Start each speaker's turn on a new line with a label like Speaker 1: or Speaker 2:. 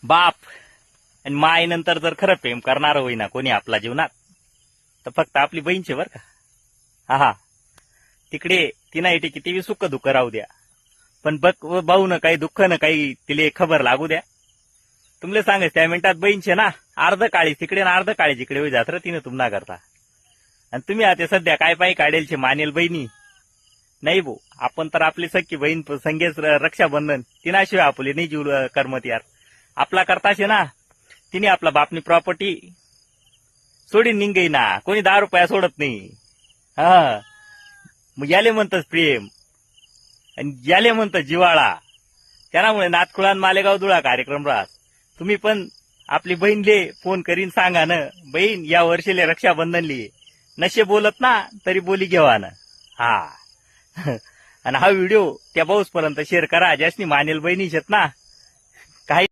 Speaker 1: बाप आणि माय नंतर जर खरं प्रेम करणार होईना कोणी आपल्या जीवनात तर फक्त आपली बहीणचे बर का. हा तिकडे तिना किती सुख दुःख राहू द्या, पण बघ भाऊ न काही दुःख न काही तिले खबर लागू द्या. तुमले सांगायच त्या मिनिटात बहीणचे ना अर्ध काळी तिकडे ना अर्ध काळी जिकडे होई जात तिने तुम्हाला करता. आणि तुम्ही आता सध्या काय पायी काढेलचे मानेल बहिणी नाही भाऊ. आपण तर आपली सख्खी बहीण संगेच रक्षाबंधन तिनाशिवाय आपली नाही जीव करमत यार. आपला करताशे ना तिने आपला बापनी प्रॉपर्टी सोडीन निघई ना, कोणी 10 रुपया सोडत नाही. हा मग याले म्हणतच प्रेम आणि याले म्हणत जिवाळा. त्यामुळे नातखुळान मालेगाव धुळा कार्यक्रम राहत. तुम्ही पण आपली बहीणले फोन करीन सांगा ना, बहीण या वर्षीले रक्षाबंधन लिये नशे बोलत ना तरी बोली घेवा ना. हा आणि हा व्हिडिओ त्या भाऊस पर्यंत शेअर करा ज्यासनी मानेल बहिणीशेत ना काही